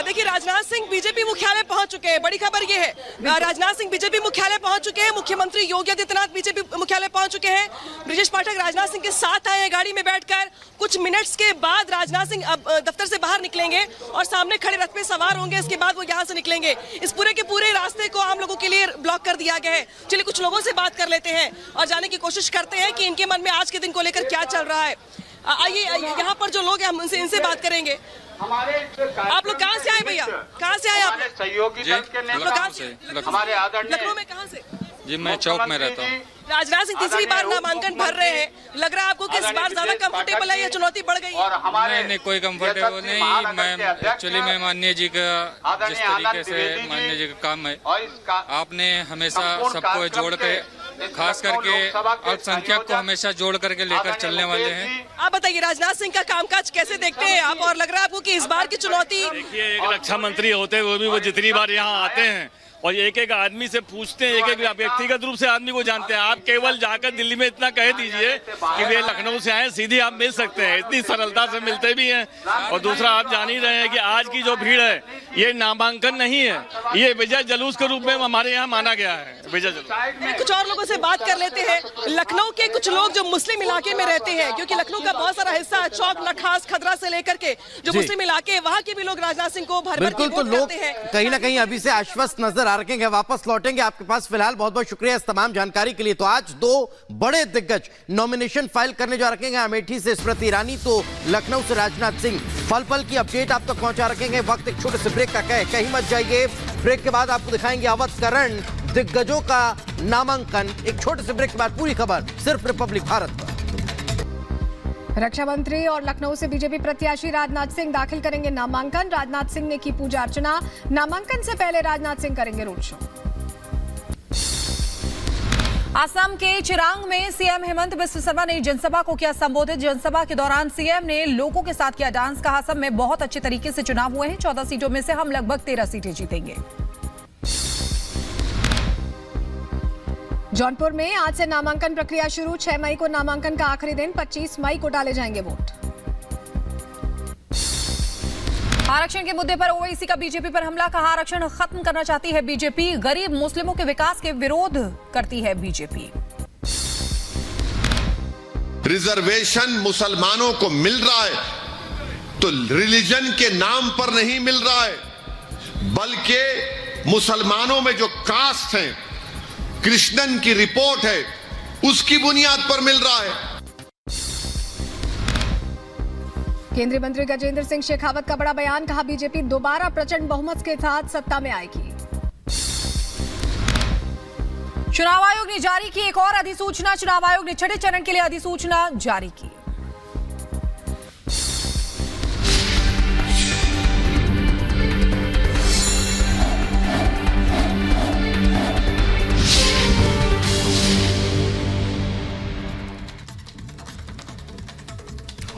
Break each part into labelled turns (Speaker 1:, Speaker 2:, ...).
Speaker 1: देखिए, राजनाथ सिंह बीजेपी मुख्यालय पहुंच चुके हैं। बड़ी खबर ये है, राजनाथ सिंह बीजेपी मुख्यालय पहुंच चुके हैं। मुख्यमंत्री योगी आदित्यनाथ बीजेपी मुख्यालय पहुंच चुके हैं। ब्रजेश पाठक राजनाथ सिंह के साथ आए हैं गाड़ी में बैठकर। कुछ मिनट्स के बाद राजनाथ सिंह अब दफ्तर से बाहर निकलेंगे और सामने खड़े रथ पे सवार होंगे। इसके बाद वो यहाँ से निकलेंगे। इस पूरे के पूरे रास्ते को आम लोगों के लिए ब्लॉक कर दिया गया है। चलिए कुछ लोगों से बात कर लेते हैं और जानने की कोशिश करते हैं कि इनके मन में आज के दिन को लेकर क्या चल रहा है। आइए, यहाँ पर जो लोग हैं हम इनसे बात करेंगे। आप लोग कहाँ से आए भैया? कहाँ से आए आप?
Speaker 2: सहयोगी दल के नेता हमारे आदरणीय
Speaker 1: लखनऊ में कहाँ से?
Speaker 3: जी, मैं चौक में रहता हूँ।
Speaker 1: राजनाथ सिंह तीसरी बार नामांकन भर रहे हैं। लग रहा है आपको कि इस बार ज्यादा कंफर्टेबल है या चुनौती बढ़ गई?
Speaker 3: नहीं, कोई कंफर्टेबल नहीं। मैं एक्चुअली मैं माननीय जी का जिस तरीके से माननीय जी का काम है, आपने हमेशा सबको जोड़ के, खास करके अल्पसंख्यक को हमेशा जोड़ करके लेकर चलने वाले हैं।
Speaker 1: आप बताइए, राजनाथ सिंह का कामकाज कैसे देखते हैं आप, और लग रहा है आपको कि इस बार की चुनौती?
Speaker 4: देखिए, एक रक्षा मंत्री होते हुए भी वो जितनी बार यहाँ आते हैं और एक एक आदमी से पूछते हैं, एक एक व्यक्तिगत रूप से आदमी को जानते हैं। आप केवल जाकर दिल्ली में इतना कह दीजिए कि वे लखनऊ से आए, सीधे आप मिल सकते हैं। इतनी सरलता से मिलते भी हैं। और दूसरा, आप जान ही रहे हैं कि आज की जो भीड़ है ये नामांकन नहीं है, ये विजय जुलूस के रूप में हमारे यहाँ माना गया है। विजय जुलूस।
Speaker 1: कुछ और लोगों से बात कर लेते हैं। लखनऊ के कुछ लोग जो मुस्लिम इलाके में रहते हैं, क्योंकि लखनऊ का बहुत सारा हिस्सा चौक, नखास, खदरा से लेकर के जो मुस्लिम इलाके, वहाँ के भी लोग राजनाथ सिंह को भर भर के वोट करते हैं।
Speaker 5: कहीं ना कहीं अभी से आश्वस्त नजर आ रखेंगे, वापस लौटेंगे आपके पास। फिलहाल बहुत बहुत शुक्रिया इस तमाम जानकारी के लिए। तो आज दो बड़े दिग्गज नॉमिनेशन फाइल करने जा रखेंगे। अमेठी से स्मृति ईरानी, तो लखनऊ से राजनाथ सिंह। पल पल की अपडेट आप तक पहुंचा रखेंगे। वक्त एक छोटे से ब्रेक का है, कहीं मत जाइए। ब्रेक के बाद आपको दिखाएंगे अवध दिग्गजों का नामांकन। एक छोटे से ब्रेक के बाद पूरी खबर सिर्फ रिपब्लिक भारत पर।
Speaker 6: रक्षा मंत्री और लखनऊ से बीजेपी प्रत्याशी राजनाथ सिंह दाखिल करेंगे नामांकन। राजनाथ सिंह ने की पूजा अर्चना। नामांकन से पहले राजनाथ सिंह करेंगे रोड शो।
Speaker 7: असम के चिरांग में सीएम हेमंत बिस्व शर्मा ने जनसभा को किया संबोधित। जनसभा के दौरान सीएम ने लोगों के साथ किया डांस। कहा, असम में बहुत अच्छे तरीके से चुनाव हुए हैं। 14 सीटों में से हम लगभग 13 सीटें जीतेंगे।
Speaker 6: जौनपुर में आज से नामांकन प्रक्रिया शुरू। 6 मई को नामांकन का आखिरी दिन। 25 मई को डाले जाएंगे वोट।
Speaker 7: आरक्षण के मुद्दे पर ओवैसी का बीजेपी पर हमला। कहा, आरक्षण खत्म करना चाहती है बीजेपी। गरीब मुस्लिमों के विकास के विरोध करती है बीजेपी।
Speaker 8: रिजर्वेशन मुसलमानों को मिल रहा है तो रिलीजन के नाम पर नहीं मिल रहा है, बल्कि मुसलमानों में जो कास्ट है, कृष्णन की रिपोर्ट है, उसकी बुनियाद पर मिल रहा है।
Speaker 6: केंद्रीय मंत्री गजेंद्र सिंह शेखावत का बड़ा बयान। कहा, बीजेपी दोबारा प्रचंड बहुमत के साथ सत्ता में आएगी।
Speaker 7: चुनाव आयोग ने जारी की एक और अधिसूचना। चुनाव आयोग ने छठे चरण के लिए अधिसूचना जारी की।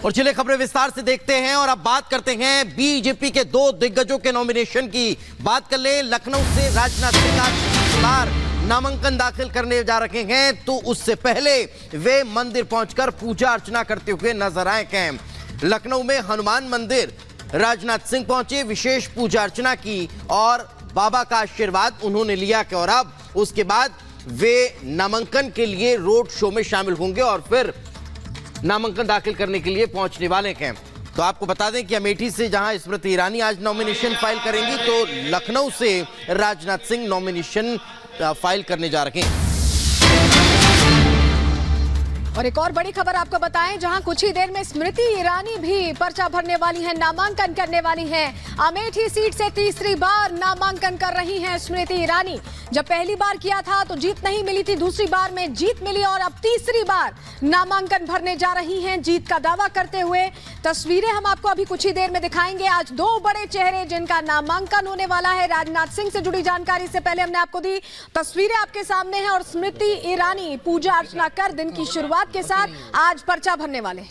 Speaker 5: और चलिए खबरें विस्तार से देखते हैं और अब बात करते हैं बीजेपी के दो दिग्गजों के नॉमिनेशन की। बात कर ले, लखनऊ से राजनाथ सिंह आज नामांकन दाखिल करने जा रहे हैं, तो उससे पहले वे मंदिर पहुंचकर पूजा अर्चना करते हुए नजर आए हैं। लखनऊ में हनुमान मंदिर राजनाथ सिंह पहुंचे, विशेष पूजा अर्चना की और बाबा का आशीर्वाद उन्होंने लिया। और अब उसके बाद वे नामांकन के लिए रोड शो में शामिल होंगे और फिर नामांकन दाखिल करने के लिए पहुंचने वाले हैं। तो आपको बता दें कि अमेठी से जहां स्मृति ईरानी आज नॉमिनेशन फाइल करेंगी, तो लखनऊ से राजनाथ सिंह नॉमिनेशन फाइल करने जा रहे हैं।
Speaker 6: और एक और बड़ी खबर आपको बताएं, जहां कुछ ही देर में स्मृति ईरानी भी पर्चा भरने वाली हैं, नामांकन करने वाली हैं। अमेठी सीट से तीसरी बार नामांकन कर रही हैं स्मृति ईरानी। जब पहली बार किया था तो जीत नहीं मिली थी, दूसरी बार में जीत मिली और अब तीसरी बार नामांकन भरने जा रही हैं जीत का दावा करते हुए। तस्वीरें हम आपको अभी कुछ ही देर में दिखाएंगे। आज दो बड़े चेहरे जिनका नामांकन होने वाला है। राजनाथ सिंह से जुड़ी जानकारी से पहले हमने आपको दी, तस्वीरें आपके सामने हैं और स्मृति ईरानी पूजा अर्चना कर दिन की शुरुआत के साथ आज पर्चा भरने वाले।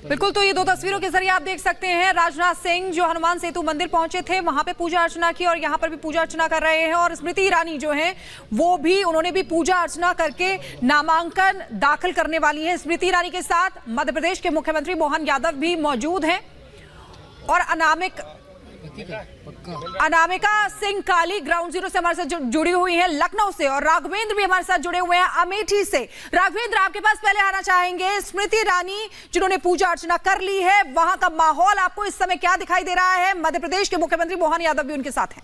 Speaker 7: बिल्कुल, तो ये दो तस्वीरों के जरिए आप देख सकते हैं राजनाथ सिंह जो हनुमान सेतु मंदिर पहुंचे थे, वहां पे पूजा अर्चना की और यहां पर भी पूजा अर्चना कर रहे हैं। और स्मृति ईरानी जो है वो भी, उन्होंने भी पूजा अर्चना करके नामांकन दाखिल करने वाली है। स्मृति ईरानी के साथ मध्य प्रदेश के मुख्यमंत्री मोहन यादव भी मौजूद हैं और अनामिक अनामिका सिंह काली ग्राउंड जीरो से हमारे साथ जुड़ी हुई है लखनऊ से, और राघवेंद्र भी हमारे साथ जुड़े हुए हैं अमेठी से। राघवेंद्र, आपके पास पहले आना चाहेंगे, स्मृति ईरानी जिन्होंने पूजा अर्चना कर ली है, वहां का माहौल आपको इस समय क्या दिखाई दे रहा है? मध्य प्रदेश के मुख्यमंत्री मोहन यादव भी उनके साथ हैं।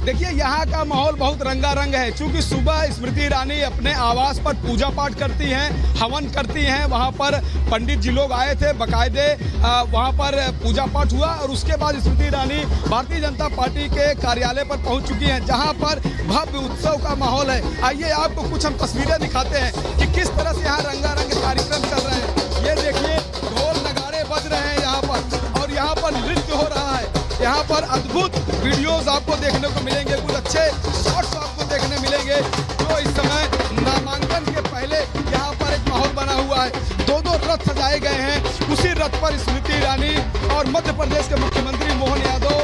Speaker 9: देखिए, यहाँ का माहौल बहुत रंगारंग है, क्योंकि सुबह स्मृति ईरानी अपने आवास पर पूजा पाठ करती हैं, हवन करती हैं। वहाँ पर पंडित जी लोग आए थे, बाकायदे वहाँ पर पूजा पाठ हुआ, और उसके बाद स्मृति ईरानी भारतीय जनता पार्टी के कार्यालय पर पहुँच चुकी हैं, जहाँ पर भव्य उत्सव का माहौल है। आइए आपको कुछ हम तस्वीरें दिखाते हैं कि किस तरह से यहाँ रंगारंग कार्यक्रम चल रहे हैं। ये देखिए, ढोल नगाड़े बज रहे हैं यहाँ पर, और यहाँ पर नृत्य हो रहा है। यहाँ पर अद्भुत वीडियोस आपको देखने को मिलेंगे, कुछ अच्छे शॉट्स आपको देखने मिलेंगे, जो इस समय नामांकन के पहले यहाँ पर एक माहौल बना हुआ है। दो रथ सजाए गए हैं, उसी रथ पर स्मृति ईरानी और मध्य प्रदेश के मुख्यमंत्री मोहन यादव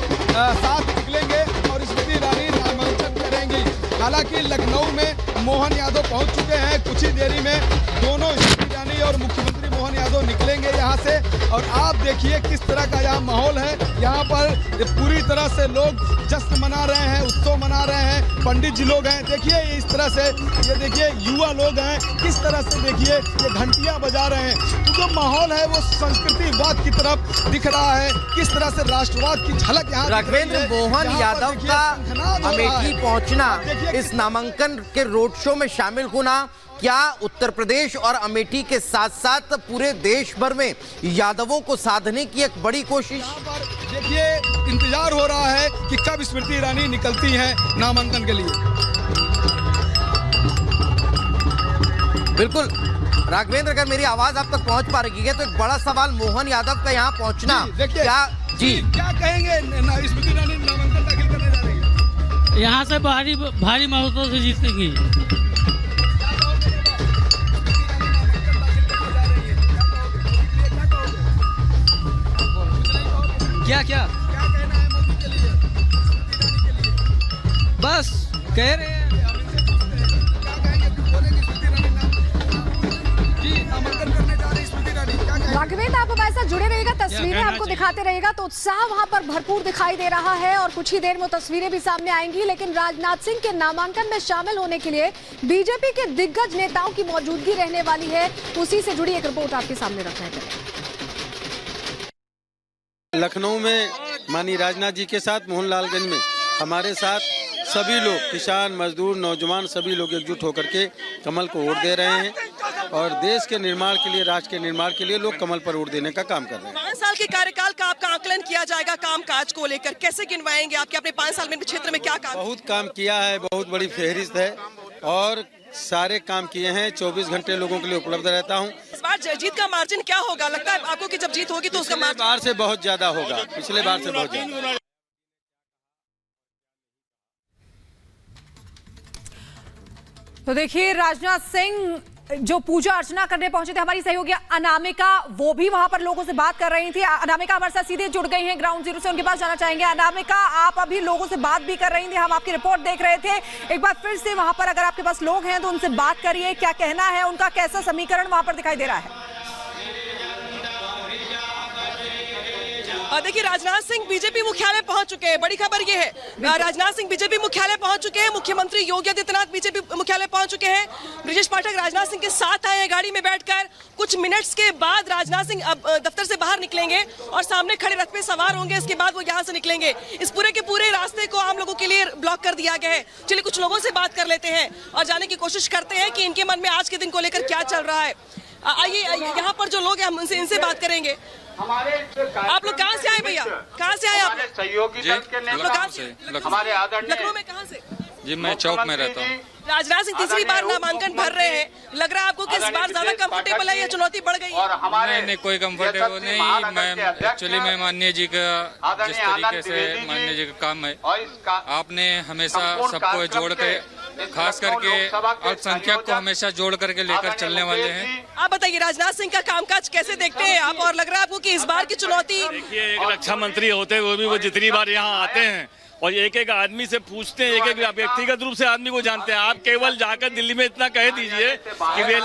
Speaker 9: साथ निकलेंगे और स्मृति ईरानी नामांकन करेंगी। हालांकि लखनऊ में मोहन यादव पहुँच चुके हैं, कुछ ही देरी में दोनों स्मृति ईरानी और मुख्यमंत्री मोहन यादव निकलेंगे यहाँ से। और आप देखिए किस तरह का यहाँ माहौल है। यहाँ पर पूरी तरह से लोग जश्न मना रहे हैं, उत्सव मना रहे हैं। पंडित जी लोग हैं, देखिए इस तरह से, ये देखिए युवा लोग हैं, किस तरह से देखिए ये घंटियां बजा रहे हैं। तो जो माहौल है वो संस्कृतिवाद की तरफ दिख रहा है, किस तरह से राष्ट्रवाद की झलक यहाँ।
Speaker 5: राघवेंद्र, मोहन यादव का अमेठी पहुंचना, इस नामांकन के रोड शो में शामिल होना, क्या उत्तर प्रदेश और अमेठी के साथ साथ पूरे देश भर में यादवों को साधने की एक बड़ी कोशिश?
Speaker 9: देखिए, इंतजार हो रहा है कि कब स्मृति ईरानी निकलती हैं नामांकन के लिए।
Speaker 5: बिल्कुल राघवेंद्र, अगर मेरी आवाज आप तक पहुंच पा रही है तो एक बड़ा सवाल मोहन यादव का यहाँ पहुंचना,
Speaker 9: क्या कहेंगे? स्मृति ईरानी नामांकन दाखिल करने जा रही है,
Speaker 10: यहाँ से भारी महोत्सव से जीतेंगी।
Speaker 11: क्या
Speaker 9: कहना है मोदी के लिए,
Speaker 11: बस कह रहे हैं।
Speaker 9: क्या कहेंगे? बोलेंगे स्मृति ईरानी जी नामांकन करने जा रही स्मृति ईरानी, क्या कहेंगे?
Speaker 6: राघवेंद्र, आप हमारे साथ जुड़े रहिएगा, तस्वीरें आपको दिखाते रहेगा, तो उत्साह वहां पर भरपूर दिखाई दे रहा है, और कुछ ही देर में तस्वीरें भी सामने आएंगी। लेकिन राजनाथ सिंह के नामांकन में शामिल होने के लिए बीजेपी के दिग्गज नेताओं की मौजूदगी रहने वाली है, उसी से जुड़ी एक रिपोर्ट आपके सामने रखना है।
Speaker 11: लखनऊ में माननीय राजनाथ जी के साथ, मोहनलालगंज में हमारे साथ सभी लोग, किसान, मजदूर, नौजवान, सभी लोग एकजुट होकर के कमल को वोट दे रहे हैं, और देश के निर्माण के लिए, राष्ट्र के निर्माण के लिए लोग कमल पर वोट देने का काम कर रहे हैं।
Speaker 1: 5 साल के कार्यकाल का आपका आकलन किया जाएगा, काम काज को लेकर कैसे गिनवाएंगे आपके अपने 5 साल में क्षेत्र में क्या काम?
Speaker 11: बहुत काम किया है, बहुत बड़ी फहरिस्त है, और सारे काम किए हैं। 24 घंटे लोगों के लिए उपलब्ध रहता हूं।
Speaker 1: इस बार जीत का मार्जिन क्या होगा? लगता है आपको कि जब जीत होगी तो उसका मार्जिन
Speaker 11: बार से बहुत ज्यादा होगा, पिछले बार से बहुत ज्यादा।
Speaker 7: तो देखिए, राजनाथ सिंह जो पूजा अर्चना करने पहुंचे थे, हमारी सहयोगी अनामिका वो भी वहां पर लोगों से बात कर रही थी। अनामिका हमारे साथ सीधे जुड़ गई हैं ग्राउंड जीरो से, उनके पास जाना चाहेंगे। अनामिका, आप अभी लोगों से बात भी कर रही थी, हम आपकी रिपोर्ट देख रहे थे। एक बार फिर से वहां पर अगर आपके पास लोग हैं तो उनसे बात करिए, क्या कहना है उनका, कैसा समीकरण वहां पर दिखाई दे रहा है?
Speaker 1: देखिए, राजनाथ सिंह बीजेपी मुख्यालय पहुंच चुके हैं, बड़ी खबर ये है। राजनाथ सिंह बीजेपी मुख्यालय पहुंच चुके हैं, मुख्यमंत्री योगी आदित्यनाथ बीजेपी मुख्यालय पहुंच चुके हैं। ब्रिजेश पाठक राजनाथ सिंह के साथ आए हैं गाड़ी में बैठकर। कुछ मिनट्स के बाद राजनाथ सिंह अब दफ्तर से बाहर निकलेंगे और सामने खड़े रथ पे सवार होंगे, इसके बाद वो यहाँ से निकलेंगे। इस पूरे के पूरे रास्ते को आम लोगों के लिए ब्लॉक कर दिया गया है। चलिए कुछ लोगों से बात कर लेते हैं और जानने की कोशिश करते हैं कि इनके मन में आज के दिन को लेकर क्या चल रहा है। आइए, यहाँ पर जो लोग हैं हम इनसे बात करेंगे। आप लोग कहाँ से आए भैया? कहाँ से आए आप?
Speaker 2: सहयोगी दल के नेता हमारे आदरणीय
Speaker 1: लखनऊ में कहाँ से?
Speaker 3: जी, मैं चौक में रहता हूँ।
Speaker 1: राजनाथ सिंह तीसरी बार नामांकन भर रहे हैं, लग रहा है आपको कि इस बार ज्यादा कंफर्टेबल है या चुनौती बढ़ गई?
Speaker 3: नहीं, कोई कंफर्टेबल नहीं। मैं एक्चुअली में माननीय जी का जिस तरीके से माननीय जी का काम है, आपने हमेशा सबको जोड़ के, खास करके अल्पसंख्यक को हमेशा जोड़ करके लेकर चलने वाले हैं।
Speaker 1: आप बताइए, राजनाथ सिंह का कामकाज कैसे देखते हैं आप, और लग रहा है आपको कि इस बार की चुनौती?
Speaker 4: देखिए, एक रक्षा मंत्री होते हुए भी वो जितनी बार यहाँ आते हैं और एक एक आदमी से पूछते हैं, एक एक व्यक्तिगत रूप से आदमी को जानते हैं। आप केवल जाकर दिल्ली में इतना कह दीजिए कि वे